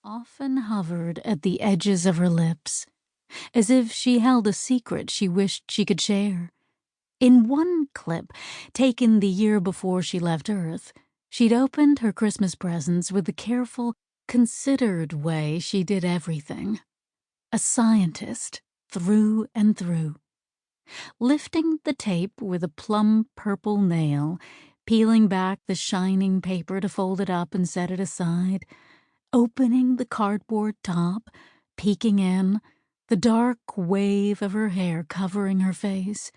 often hovered at the edges of her lips, as if she held a secret she wished she could share. In one clip, taken the year before she left Earth, she'd opened her Christmas presents with the careful, considered way she did everything. A scientist, through and through. Lifting the tape with a plum purple nail, peeling back the shining paper to fold it up and set it aside, opening the cardboard top, peeking in, the dark wave of her hair covering her face,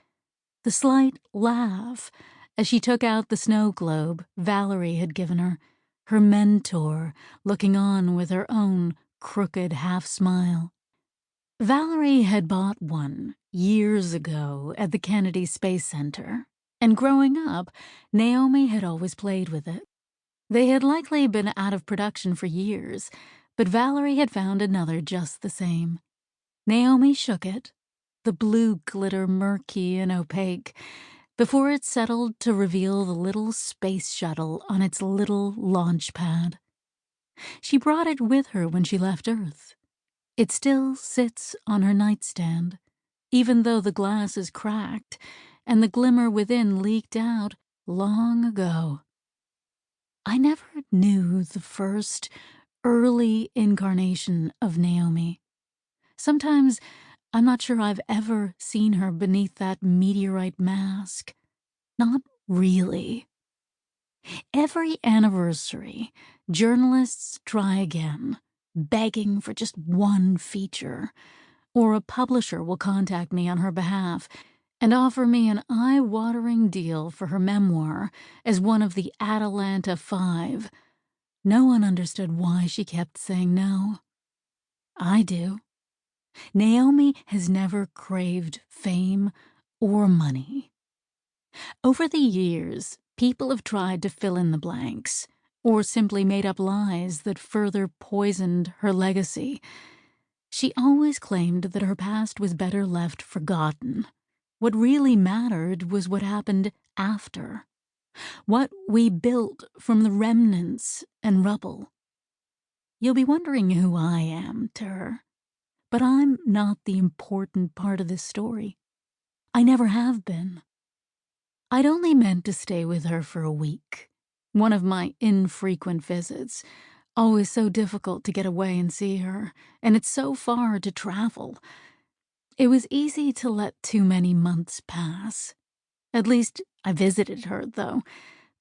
the slight laugh as she took out the snow globe Valerie had given her mentor looking on with her own crooked half-smile. Valerie had bought one years ago at the Kennedy Space Center, and growing up, Naomi had always played with it. They had likely been out of production for years, but Valerie had found another just the same. Naomi shook it, the blue glitter murky and opaque, before it settled to reveal the little space shuttle on its little launch pad. She brought it with her when she left Earth. It still sits on her nightstand, even though the glass is cracked and the glimmer within leaked out long ago. I never knew the first, early incarnation of Naomi. Sometimes I'm not sure I've ever seen her beneath that meteorite mask. Not really. Every anniversary, journalists try again, begging for just one feature, or a publisher will contact me on her behalf and offer me an eye-watering deal for her memoir as one of the Atalanta 5. No one understood why she kept saying no. I do. Naomi has never craved fame or money. Over the years, people have tried to fill in the blanks, or simply made up lies that further poisoned her legacy. She always claimed that her past was better left forgotten. What really mattered was what happened after. What we built from the remnants and rubble. You'll be wondering who I am to her, but I'm not the important part of this story. I never have been. I'd only meant to stay with her for a week, one of my infrequent visits. Always so difficult to get away and see her, and it's so far to travel. It was easy to let too many months pass. At least I visited her, though.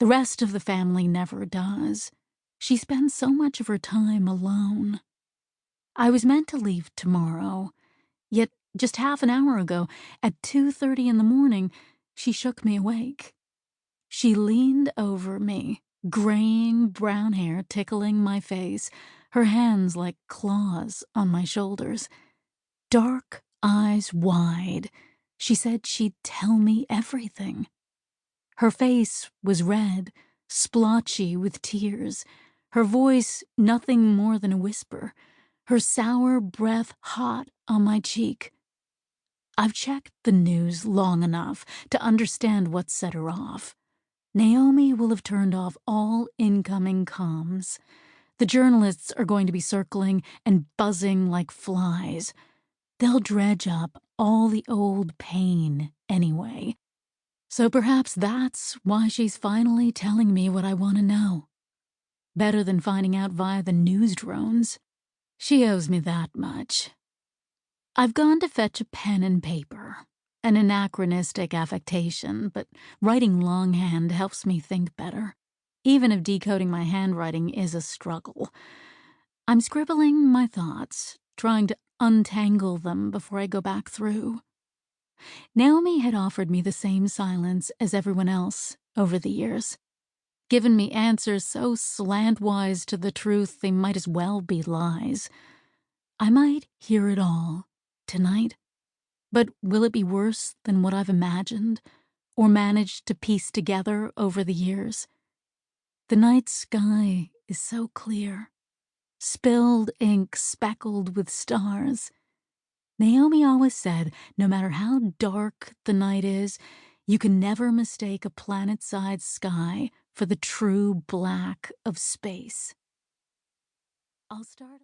The rest of the family never does. She spends so much of her time alone. I was meant to leave tomorrow, yet just half an hour ago, at 2:30 in the morning, she shook me awake. She leaned over me, graying brown hair tickling my face, her hands like claws on my shoulders. Dark eyes wide, she said she'd tell me everything. Her face was red, splotchy with tears, her voice nothing more than a whisper, her sour breath hot on my cheek. I've checked the news long enough to understand what set her off. Naomi will have turned off all incoming comms. The journalists are going to be circling and buzzing like flies. They'll dredge up all the old pain anyway. So perhaps that's why she's finally telling me what I want to know. Better than finding out via the news drones. She owes me that much. I've gone to fetch a pen and paper. An anachronistic affectation, but writing longhand helps me think better, even if decoding my handwriting is a struggle. I'm scribbling my thoughts, trying to untangle them before I go back through. Naomi had offered me the same silence as everyone else over the years, given me answers so slantwise to the truth they might as well be lies. I might hear it all tonight. But will it be worse than what I've imagined or managed to piece together over the years? The night sky is so clear, spilled ink speckled with stars. Naomi always said, no matter how dark the night is, you can never mistake a planet-sized sky for the true black of space. I'll start